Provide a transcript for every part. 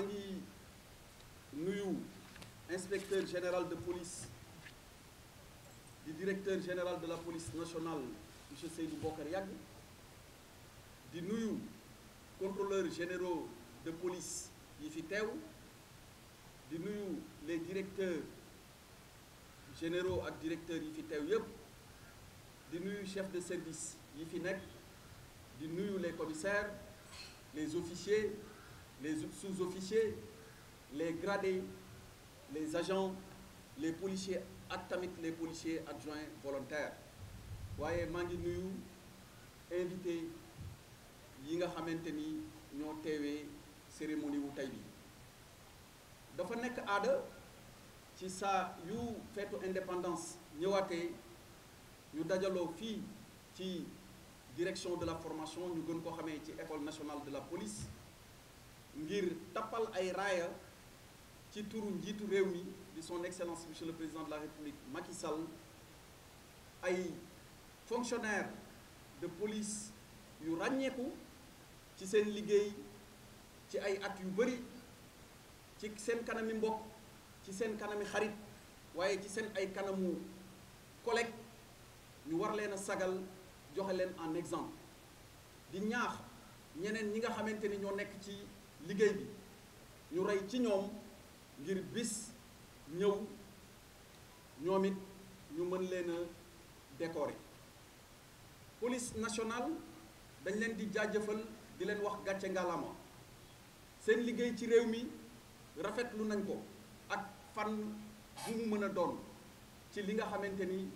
ngi nuyu inspecteur général de police du directeur général de la police nationale monsieur Seydou Bokar Yàgg di nuyu contrôleurs généraux de police yi fi teew di nuyu les directeurs généraux ak directeurs yi fi teew yépp di nuyu chef de service yi fi nekk di nuyu les commissaires les officiers les sous-officiers les gradés les agents les policiers ak tamit les policiers adjoints volontaires waaye maa ngi nuyu invité yi nga xamante ni ñoo teewee cérémonie wu tey bi dafa nekk aada ci saa yu feetu indépendance ñëwaatee ñu dajaloo fii ci direction de la formation ñu gën ko xamee ci école nationale de la police ngir tappal ay raaya ci turu njiitu réew mi di son excellence monsieur le président de la république Macky Sall ay fonctionnaires de police yu ràññeeku ci seen liggéey ci ay at yu bëri ci seen kanami mbokk ci seen kanami xarit waaye ci seen ay kanamu collègue ñu war leen a sagal joxe leen en exemple di ñaax ñeneen ñi nga xamante ni ñoo nekk ci liggéey bi ñu rey ci ñoom ngir bis ñëw ñoom it ñu mën leen a décorer police nationale dañ leen di jaajëfal di leen wax gàcce ngalaama seen liggéey ci réew mi rafetlu nañ ko ak fan bu mu mën a doon ci li nga xamante ni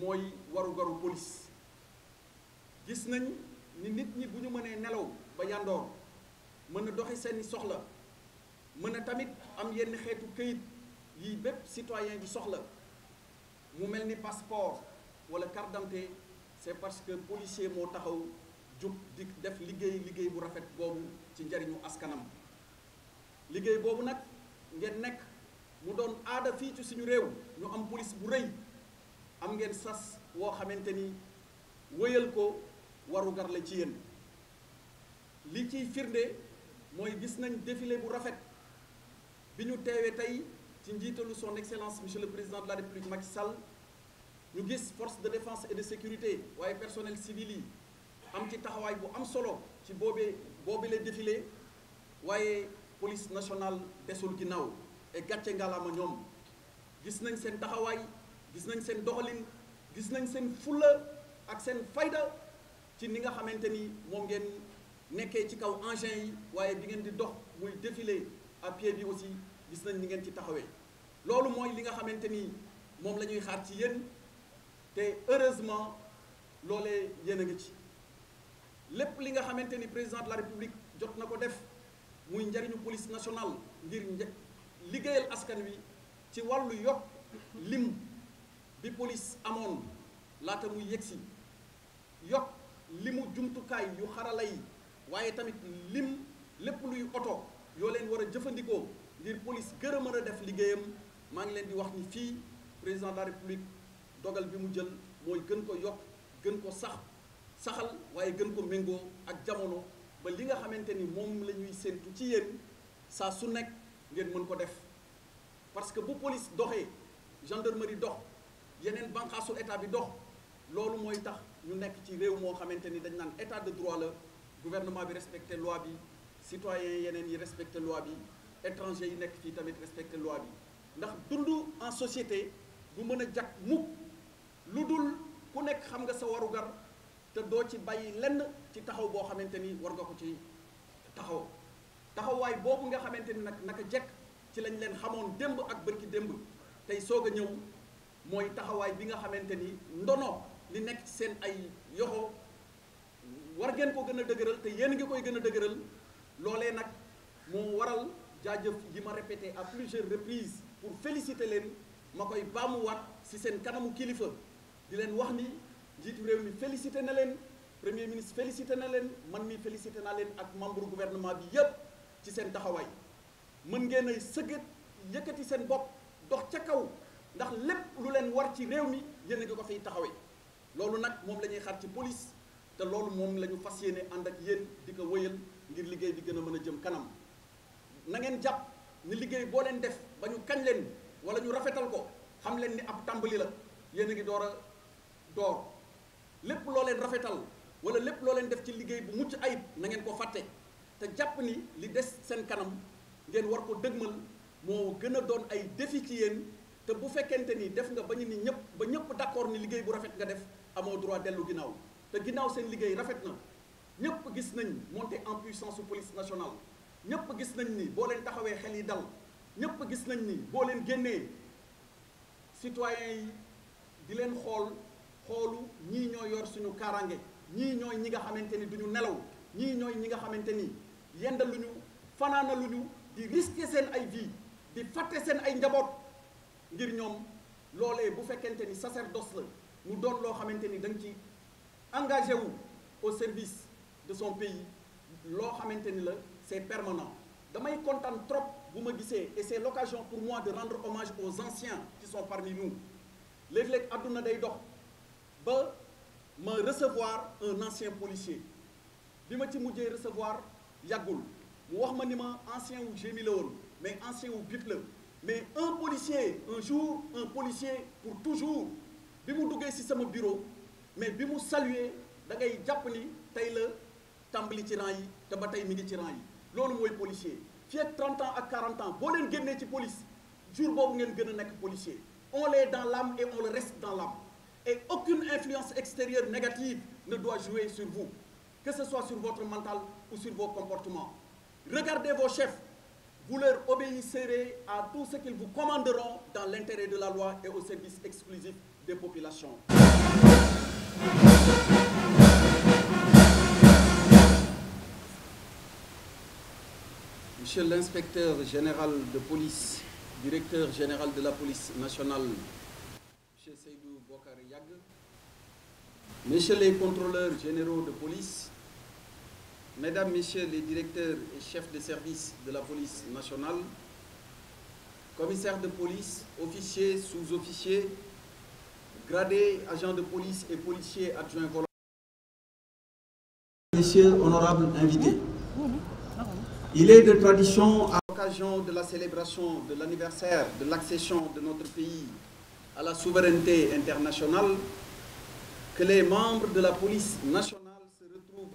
mooy warugaru police gis nañ ni nit ñi bu ñu mënee nelaw ba yandoor mën a doxi seeni soxla mën a tamit am yenn xeetu këyit yi bépp citoyen di soxla mu mel ni passeport wala carte d'identité c'est parce que policier moo taxaw jug di def liggéey bu rafet boobu ci njariñu askanam liggéey boobu nag ngeen nekk mu doon aada fii ci suñu réew ñu am police bu rëy am ngeen sas woo xamante ni wëyal ko warugar la ci yéen li ciy firnde mooy gis nañ défilé bu rafet bi ñu teewee tey ci njiitalu son excellence monsieur le président de la république Macky Sall ñu gis force de défense et de sécurité waaye personnel civil yi am ci taxawaay bu am solo ci boobee la défilé waaye police nationale desul ginnaaw et gàcce ngalaama ñoom gis nañ seen taxawaay gis nañ seen doxalin gis nañ seen fulla ak seen fayda ci ni nga xamante ni moom ngeen nekkee ci kaw engins yi waaye bi ngeen di dox muy défilé à pied bi aussi gis nañ ni ngeen ci taxawee loolu mooy li nga xamante ni moom la ñuy xaar ci yéen te heureusement loolee yéen a ngi ci lépp li nga xamante ni président de la république jot na ko def muy njariñu police nationale ngir liggéeyal askan wi ci wàllu yokk lim bi police amoon laata muy yegsi yokk limu jumtukaay yu xarala yi waaye tamit lim lépp luy oto yoo leen war a jëfandikoo ngir police gën a mën a def liggéeyam maa ngi leen di wax ni fii président de la république dogal bi mu jël mooy gën ko yokk gën ko saxal waaye gën ko méngoo ak jamono ba li nga xamante ni moom la ñuy séentu ci yéen saa su nekk ngeen mën ko def parce que bu police doxee gendarmerie dox yeneen bànqaasu état bi dox loolu mooy tax ñu nekk ci réew moo xamante ni dañ naan état de droit la gouvernement bi respecté loi bi citoyens yeneen yi respecté loi bi étrangers yi nekk fii tamit respecté loi bi ndax dund en société bu mën a jag mukk lu dul ku nekk xam nga sa warugar te doo ci bàyyi lenn ci taxaw boo xamante ni war nga ko ci taxawaay boobu nga xamante ni nag naka jekk ci lañ leen xamoon démb ak bërki démb tey soog a ñëw mooy taxawaay bi nga xamante ni ndono li nekk ci seen ay yoxo war ngeen ko gën a dëgëral te yéen ngi koy gën a dëgëral loolee nag moo waral jaajëf yi ma répété à plusieurs reprises pour féliciter leen ma koy baamuwaat ci seen kanamu kilifa di leen wax ni njiitu réew mi félicité na leen premier ministre félicité na leen man mi félicité naa leen ak membre gouvernement bi yépp ci seen taxawaay mën ngeen a sëggat yëkkati seen bopp dox ca kaw ndax lépp lu leen war ci réew mi yéen a ngi ko fiy taxawee loolu nag moom la ñuy xaar ci police te loolu moom la ñu fas yéene ànd ak yéen di ko wëyal ngir liggéey bi gën a mën a jëm kanam na ngeen jàpp ni liggéey boo leen def ba ñu kañ leen wala ñu rafetal ko xam leen ni ab tàmbali la yéen a ngi door lépp loo leen rafetal wala lépp loo leen def ci liggéey bu mucc ayib na ngeen ko fàtte te jàpp ni li des seen kanam ngeen war ko dëgmal moo gën a doon ay défi ci yéen te bu fekkente ni def nga ba ñu ni ñëpp ba ñëpp d'accord ni liggéey bu rafet nga def amoo droit dellu ginnaaw te ginnaaw seen liggéey rafet na ñëpp gis nañ montée en puissance su police nationale ñëpp gis nañ ni boo leen taxawee xel yi dal ñëpp gis nañ ni boo leen génnee citoyens yi di leen xoolu ñii ñoo yor suñu kaaraange ñii ñooy ñi nga xamante ni duñu nelaw ñii ñooy ñi nga xamante ni yendaluñu fanaanaluñu di risquer seen ay vie di fàtte seen ay njaboot ngir ñoom loolee bu fekkente ni sacerdoce la mu doon loo xamante ni da nga ci engagé wu au service de son pays loo xamante ni la c'est permanent damay kontaan trop bu ma gisee et c'est l'occasion pour moi de rendre hommage aux anciens qui sont parmi nous léeg-léeg àdduna day dox ba ma recevoir un ancien policier bi ma ci mujjee recevoir yàggul mu wax ma ni ma ancien wu GMI la woon mais ancien wu BIP la mais un policier un jour un policier pour toujours bi mu duggee ci sama bureau mais bi mu saluer da ngay jàpp ni tey la tàmbali ci rang yi te ba tey mi ngi ci rang yi loolu mooy policier fii ak 30 ans ak 40 ans boo leen génnee ci police jour boobu ngeen gën a nekk policier on l'est dans l'âme et on le reste dans l'âme et aucune influence extérieure négative ne doit jouer sur vous que ce soit sur votre mental ou sur vos comportements regardez vos chefs vous leur obéisserez à tout ce qu'ils vous commanderont dans l'intérêt de la loi et au service exclusif des populations. Monsieur l'inspecteur général de police, directeur général de la police nationale, Monsieur Seydou Bokar Yag, Messieurs les contrôleurs généraux de police, Mesdames, Messieurs les directeurs et chefs de service de la police nationale, commissaires de police, officiers, sous-officiers, gradés, agents de police et policiers adjoints volontaires. Messieurs, honorables invités, il est de tradition à l'occasion de la célébration de l'anniversaire de l'accession de notre pays à la souveraineté internationale que les membres de la police nationale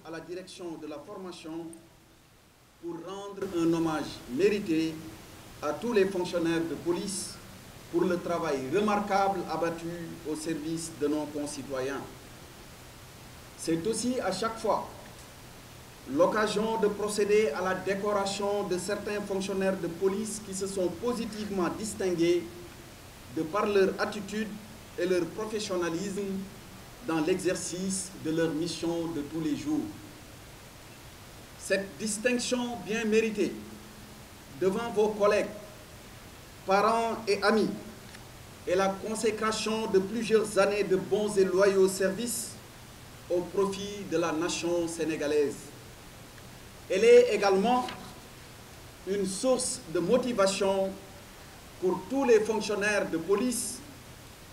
à la direction de la formation pour rendre un hommage mérité à tous les fonctionnaires de police pour le travail remarquable abattu au service de nos concitoyens. C'est aussi à chaque fois l'occasion de procéder à la décoration de certains fonctionnaires de police qui se sont positivement distingués de par leur attitude et leur professionnalisme dans l'exercice de leur mission de tous les jours. Cette distinction bien méritée devant vos collègues, parents et amis est la consécration de plusieurs années de bons et loyaux services au profit de la nation sénégalaise. Elle est également une source de motivation pour tous les fonctionnaires de police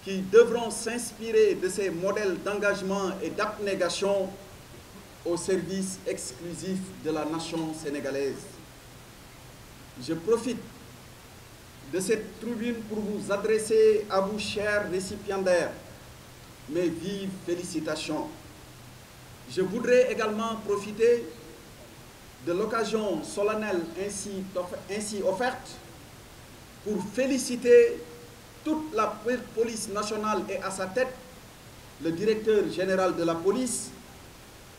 qui devront s'inspirer de ces modèles d'engagement et d'abnégation au service exclusif de la nation sénégalaise. Je profite de cette tribune pour vous adresser à vous, chers récipiendaires, mes vives félicitations. Je voudrais également profiter de l'occasion solennelle ainsi offerte pour féliciter toute la police nationale et à sa tête le directeur général de la police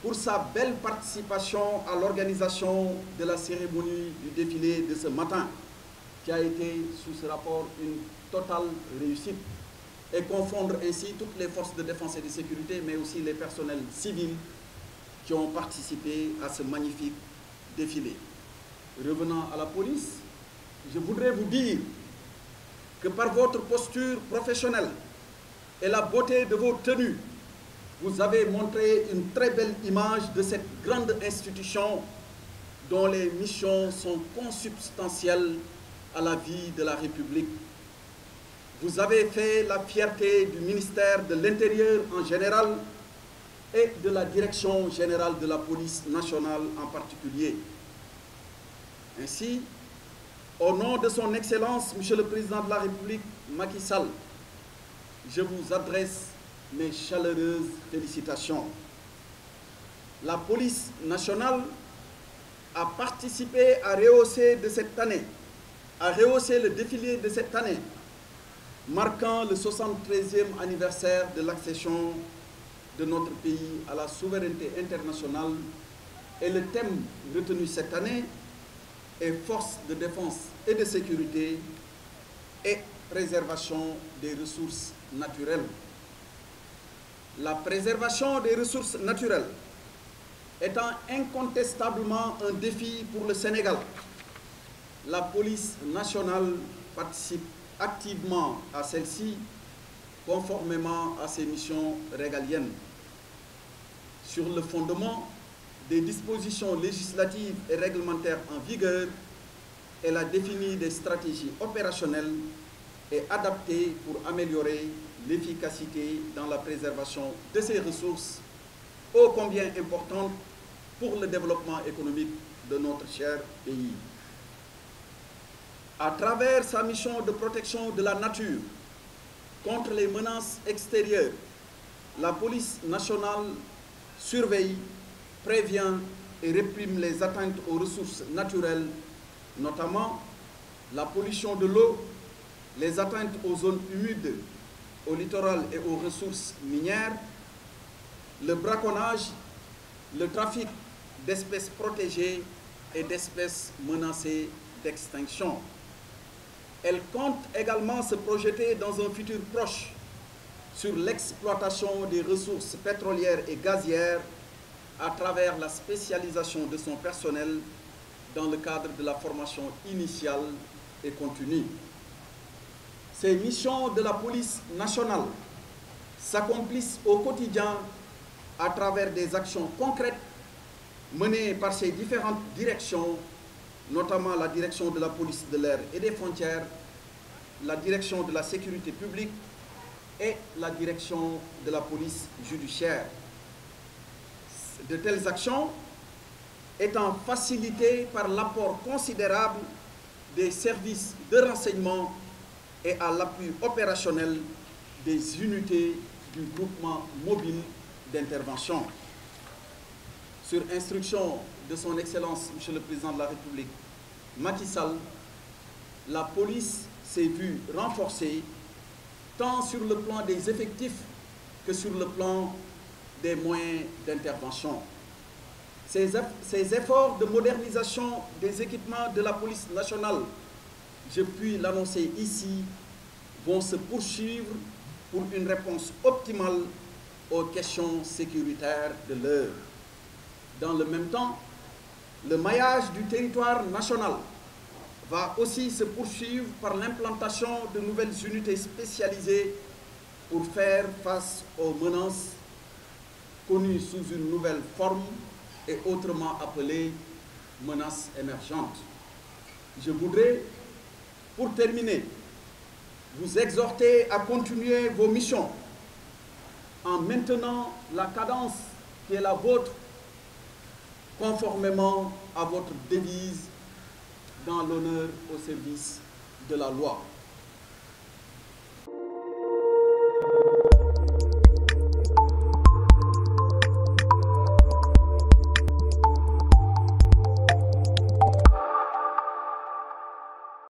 pour sa belle participation à l'organisation de la cérémonie du défilé de ce matin, qui a été, sous ce rapport, une totale réussite, et confondre ainsi toutes les forces de défense et de sécurité, mais aussi les personnels civils qui ont participé à ce magnifique défilé. Revenant à la police, je voudrais vous dire que par votre posture professionnelle et la beauté de vos tenues, vous avez montré une très belle image de cette grande institution dont les missions sont consubstantielles à la vie de la République. Vous avez fait la fierté du ministère de l'Intérieur en général et de la Direction générale de la police nationale en particulier. Ainsi, Au nom de son Excellence, Monsieur le Président de la République, Macky Sall, je vous adresse mes chaleureuses félicitations. La police nationale a participé à rehausser le défilé de cette année, marquant le 73e anniversaire de l'accession de notre pays à la souveraineté internationale. Et le thème retenu cette année est force de défense et de sécurité et préservation des ressources naturelles. La préservation des ressources naturelles étant incontestablement un défi pour le Sénégal, la police nationale participe activement à celle-ci, conformément à ses missions régaliennes. Sur le fondement des dispositions législatives et réglementaires en vigueur, elle a défini des stratégies opérationnelles et adaptées pour améliorer l'efficacité dans la préservation de ces ressources, ô combien importantes pour le développement économique de notre cher pays. À travers sa mission de protection de la nature contre les menaces extérieures, la police nationale surveille, prévient et réprime les atteintes aux ressources naturelles, notamment la pollution de l'eau, les atteintes aux zones humides, au littoral et aux ressources minières, le braconnage, le trafic d'espèces protégées et d'espèces menacées d'extinction. Elle compte également se projeter dans un futur proche sur l'exploitation des ressources pétrolières et gazières à travers la spécialisation de son personnel dans le cadre de la formation initiale et continue. Ces missions de la police nationale s'accomplissent au quotidien à travers des actions concrètes menées par ces différentes directions, notamment la direction de la police de l'air et des frontières, la direction de la sécurité publique et la direction de la police judiciaire. De telles actions étant facilitées par l'apport considérable des services de renseignement et à l'appui opérationnel des unités du groupement mobile d'intervention. Sur instruction de son Excellence, Monsieur le Président de la République, Macky Sall, la police s'est vue renforcée tant sur le plan des effectifs que sur le plan des moyens d'intervention. Ces efforts de modernisation des équipements de la police nationale, je puis l'annoncer ici, vont se poursuivre pour une réponse optimale aux questions sécuritaires de l'heure. Dans le même temps, le maillage du territoire national va aussi se poursuivre par l'implantation de nouvelles unités spécialisées pour faire face aux menaces connues sous une nouvelle forme et autrement appelées menaces émergentes. Je voudrais, pour terminer, vous exhorter à continuer vos missions en maintenant la cadence qui est la vôtre, conformément à votre devise dans l'honneur au service de la loi.